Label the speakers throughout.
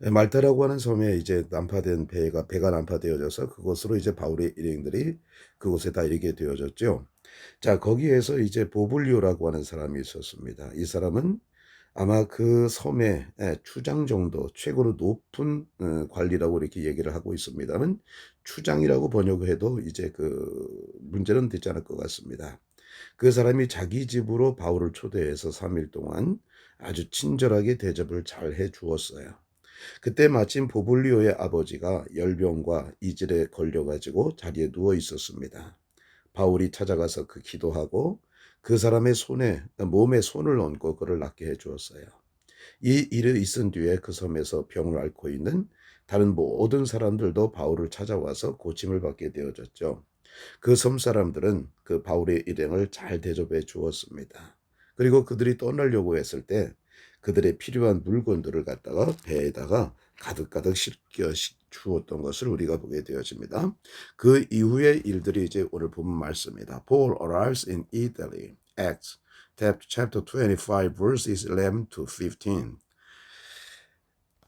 Speaker 1: 말타라고 하는 섬에 이제 난파된 배가 난파되어져서 그곳으로 이제 바울의 일행들이 그곳에 다 이르게 되어졌죠. 자, 거기에서 이제 보블리오라고 하는 사람이 있었습니다. 이 사람은 아마 그 섬의 추장 정도 최고로 높은 관리라고 이렇게 얘기를 하고 있습니다만, 추장이라고 번역해도 이제 그 문제는 되지 않을 것 같습니다. 그 사람이 자기 집으로 바울을 초대해서 3일 동안 아주 친절하게 대접을 잘 해 주었어요. 그때 마침 보블리오의 아버지가 열병과 이질에 걸려 가지고 자리에 누워 있었습니다. 바울이 찾아가서 그 기도하고 그 사람의 몸에 손을 얹고 그를 낫게 해 주었어요. 이 일이 있은 뒤에 그 섬에서 병을 앓고 있는 다른 모든 사람들도 바울을 찾아와서 고침을 받게 되어졌죠. 그 섬 사람들은 그 바울의 일행을 잘 대접해 주었습니다. 그리고 그들이 떠나려고 했을 때 그들의 필요한 물건들을 갖다가 배에다가 가득가득 싣겨 주었던 것을 우리가 보게 되어집니다. 그 이후의 일들이 이제 오늘 본 말씀입니다. Paul arrives in Italy. Acts chapter 25 verses 11 to 15.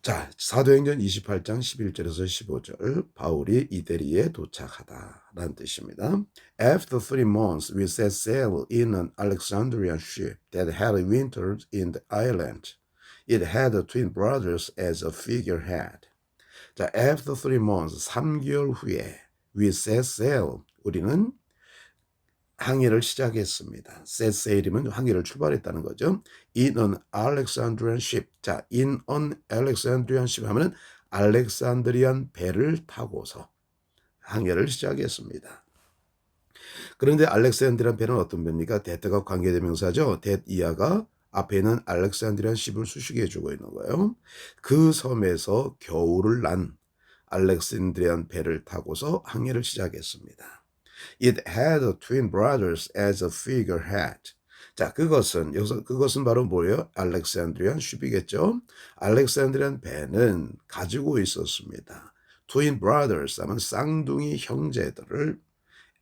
Speaker 1: 자, 사도행전 28장 11절에서 15절, 바울이 이대리에 도착하다라는 뜻입니다. After 3 months, we set sail in an Alexandrian ship that had wintered in the island. It had twin brothers as a figurehead. 자, after 3 months, 3개월 후에 we set sail, 우리는 항해를 시작했습니다. set sail이면 항해를 출발했다는 거죠. In an Alexandrian ship. 자, in an Alexandrian ship 하면은 알렉산드리안 배를 타고서 항해를 시작했습니다. 그런데 알렉산드리안 배는 어떤 배입니까? 대가 관계대명사죠. 이하가 앞에 있는 알렉산드리안 ship을 수식해 주고 있는 거예요. 그 섬에서 겨울을 난 알렉산드리안 배를 타고서 항해를 시작했습니다. It had twin brothers as a figurehead. 자, 여기서 그것은 바로 뭐예요? 알렉산드리안 쉽이겠죠? 알렉산드리안 배는 가지고 있었습니다. Twin brothers 하면 쌍둥이 형제들을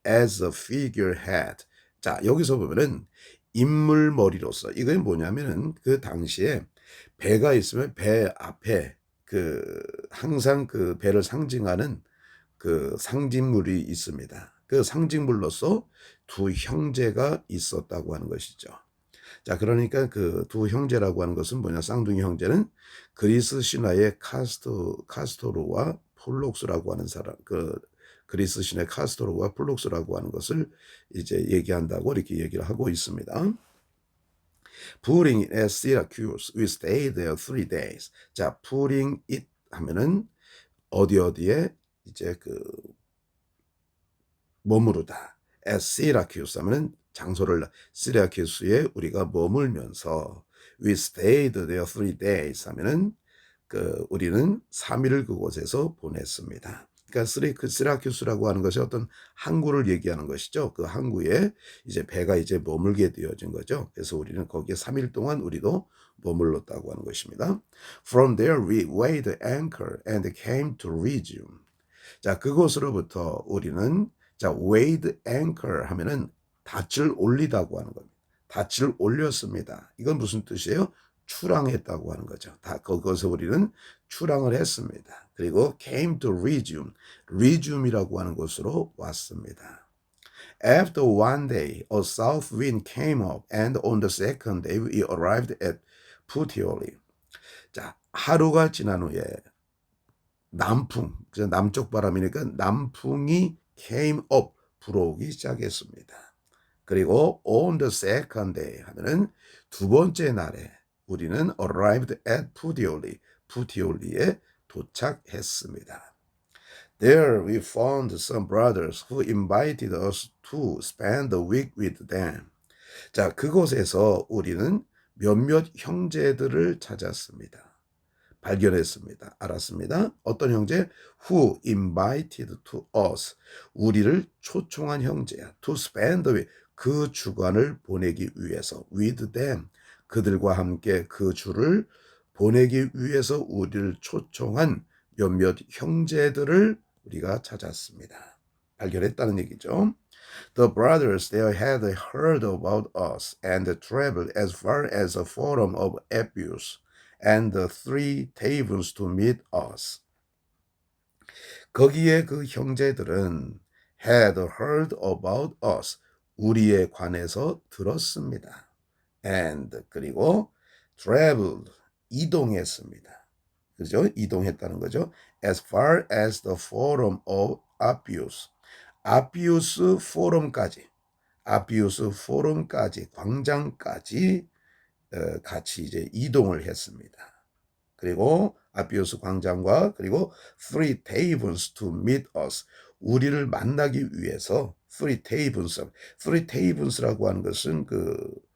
Speaker 1: as a figurehead. 자, 여기서 보면은 인물머리로서, 이게 뭐냐면은 그 당시에 배가 있으면 배 앞에 항상 그 배를 상징하는 그 상징물이 있습니다. 그 상징물로서 두 형제가 있었다고 하는 것이죠. 자, 그러니까 그 두 형제라고 하는 것은 뭐냐? 쌍둥이 형제는 그리스 신화의 카스토르와 폴록스라고 하는 사람, 그리스 신의 카스토르와 폴록스라고 하는 것을 이제 얘기한다고 이렇게 얘기를 하고 있습니다. Putting it at Syracuse, we stayed there 3 days. 자, putting it 하면은 어디에 이제 머무르다. at Syracuse 하면은 장소를 시라큐스에 우리가 머물면서 we stayed there 3 days 하면은 우리는 3일을 그곳에서 보냈습니다. 그러니까 시라큐스라고 하는 것이 어떤 항구를 얘기하는 것이죠. 그 항구에 이제 배가 이제 머물게 되어진 거죠. 그래서 우리는 거기에 3일 동안 우리도 머물렀다고 하는 것입니다. From there we weighed anchor and came to Rhegium. 자, 그곳으로부터 우리는 weighed anchor 하면은 닻을 올리다고 하는 겁니다. 닻을 올렸습니다. 이건 무슨 뜻이에요? 출항했다고 하는 거죠. 거기서 우리는 출항을 했습니다. 그리고 came to Rhegium, Rhegium이라고 하는 곳으로 왔습니다. After 1 day, a south wind came up, and on the 2nd day, we arrived at Puteoli. 자, 하루가 지난 후에 남쪽 바람이니까 남풍이 came up, 불어오기 시작했습니다. 그리고 on the 2nd day 하면은 두 번째 날에 우리는 arrived at 푸디올리에 도착했습니다. There we found some brothers who invited us to spend the week with them. 자, 그곳에서 우리는 몇몇 형제들을 찾았습니다. 발견했습니다. 알았습니다. 어떤 형제? Who invited to us. 우리를 초청한 형제야. To spend the week. 그 주간을 보내기 위해서. With them. 그들과 함께 그 주를 보내기 위해서 우리를 초청한 몇몇 형제들을 우리가 찾았습니다. 발견했다는 얘기죠. The brothers there had heard about us and traveled as far as the forum of Appius and the three taverns to meet us. 거기에 그 형제들은 had heard about us. 우리에 관해서 들었습니다. and 그리고 traveled 이동했습니다. 그죠? 이동했다는 거죠. as far as the forum of Appius. 아피우스 포럼까지 아피우스 포럼까지 광장까지 같이 이제 이동을 했습니다. 그리고 아피우스 광장과 그리고 three taverns to meet us 우리를 만나기 위해서 three taverns라고 하는 것은 그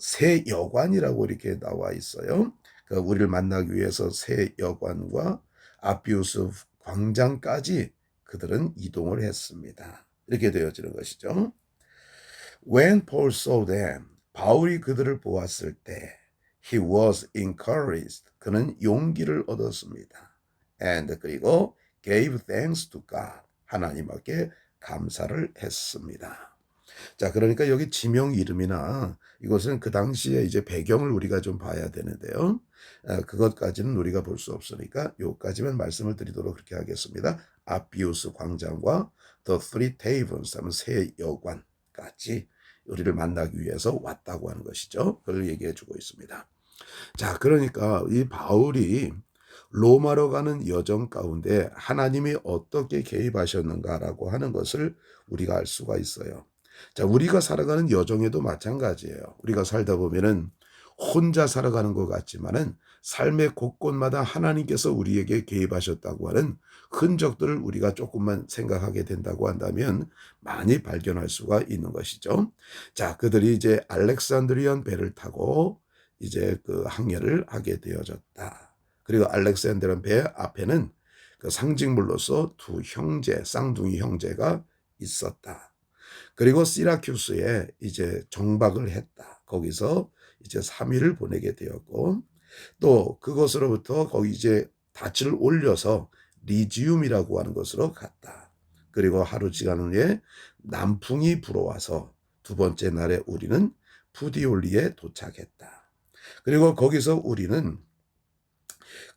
Speaker 1: 새 여관이라고 이렇게 나와 있어요. 그 우리를 만나기 위해서 새 여관과 아피우스 광장까지 그들은 이동을 했습니다. 이렇게 되어지는 것이죠. When Paul saw them, 바울이 그들을 보았을 때 he was encouraged. 그는 용기를 얻었습니다. and 그리고 gave thanks to God. 하나님께 감사를 했습니다. 자, 그러니까 여기 지명 이름이나 이것은 그 당시에 이제 배경을 우리가 좀 봐야 되는데요. 그것까지는 우리가 볼 수 없으니까 요까지만 말씀을 드리도록 그렇게 하겠습니다. 아피우스 광장과 The Three Taverns 하면 새 여관까지 우리를 만나기 위해서 왔다고 하는 것이죠. 그걸 얘기해 주고 있습니다. 자, 그러니까 이 바울이 로마로 가는 여정 가운데 하나님이 어떻게 개입하셨는가라고 하는 것을 우리가 알 수가 있어요. 자, 우리가 살아가는 여정에도 마찬가지예요. 우리가 살다 보면은 혼자 살아가는 것 같지만은 삶의 곳곳마다 하나님께서 우리에게 개입하셨다고 하는 흔적들을 우리가 조금만 생각하게 된다고 한다면 많이 발견할 수가 있는 것이죠. 자, 그들이 이제 알렉산드리안 배를 타고 이제 그 항해를 하게 되어졌다. 그리고 알렉산드리안 배 앞에는 그 상징물로서 두 형제, 쌍둥이 형제가 있었다. 그리고 시라큐스에 이제 정박을 했다. 거기서 이제 3일을 보내게 되었고 또 그것으로부터 거기 이제 닻을 올려서 리지움이라고 하는 곳으로 갔다. 그리고 하루 지난 후에 남풍이 불어와서 두 번째 날에 우리는 푸디올리에 도착했다. 그리고 거기서 우리는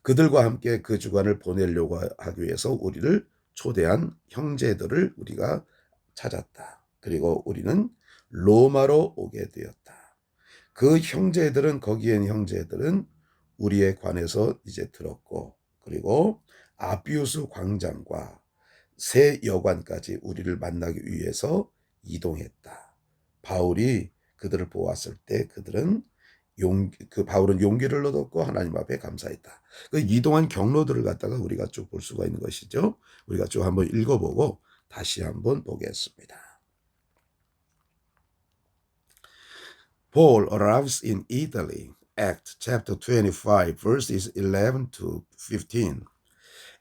Speaker 1: 그들과 함께 그 주간을 보내려고 하기 위해서 우리를 초대한 형제들을 우리가 찾았다. 그리고 우리는 로마로 오게 되었다. 그 형제들은 거기엔 형제들은 우리에 관해서 이제 들었고 그리고 아비우스 광장과 새 여관까지 우리를 만나기 위해서 이동했다. 바울이 그들을 보았을 때 그들은 바울은 용기를 얻었고 하나님 앞에 감사했다. 그 이동한 경로들을 갖다가 우리가 쭉 볼 수가 있는 것이죠. 우리가 쭉 한번 읽어보고 다시 한번 보겠습니다. Paul arrives in Italy, Acts chapter 25, verses 11 to 15.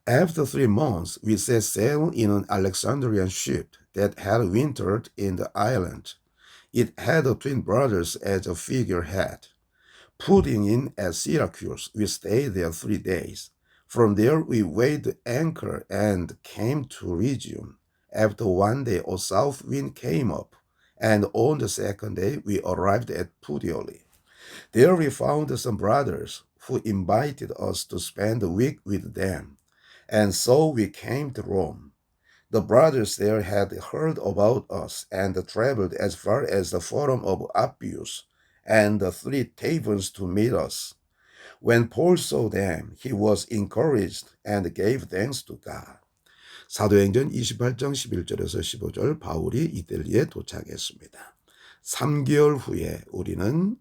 Speaker 1: After 3 months, we set sail in an Alexandrian ship that had wintered in the island. It had the twin brothers as a figurehead. Putting in at Syracuse, we stayed there 3 days. From there, we weighed anchor and came to Rhegium. After 1 day, a south wind came up, and on the 2nd day, we arrived at Puteoli. There we found some brothers who invited us to spend the week with them, and so we came to Rome. The brothers there had heard about us and traveled as far as the Forum of Appius and the Three Taverns to meet us. When Paul saw them, he was encouraged and gave thanks to God. 사도행전 28장 11절에서 15절 바울이 이탈리아에 도착했습니다. 3개월 후에 우리는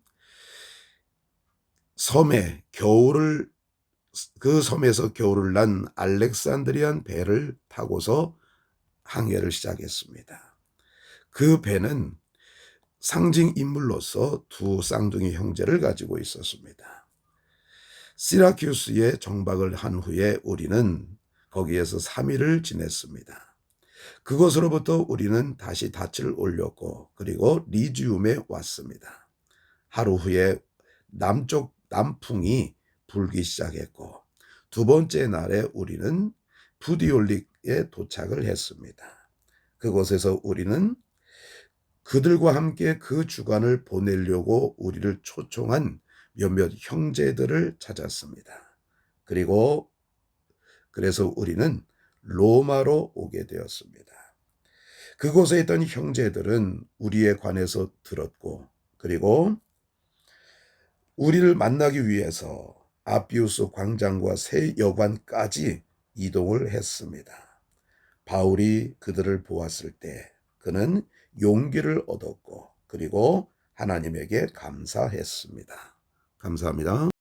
Speaker 1: 그 섬에서 겨울을 난 알렉산드리안 배를 타고서 항해를 시작했습니다. 그 배는 상징 인물로서 두 쌍둥이 형제를 가지고 있었습니다. 시라큐스에 정박을 한 후에 우리는 거기에서 3일을 지냈습니다. 그곳으로부터 우리는 다시 닻을 올렸고 그리고 리지움에 왔습니다. 하루 후에 남쪽 남풍이 불기 시작했고 두 번째 날에 우리는 푸디올리에 도착을 했습니다. 그곳에서 우리는 그들과 함께 그 주간을 보내려고 우리를 초청한 몇몇 형제들을 찾았습니다. 그리고 그래서 우리는 로마로 오게 되었습니다. 그곳에 있던 형제들은 우리에 관해서 들었고, 그리고 우리를 만나기 위해서 아비우스 광장과 새 여관까지 이동을 했습니다. 바울이 그들을 보았을 때 그는 용기를 얻었고, 그리고 하나님에게 감사했습니다. 감사합니다.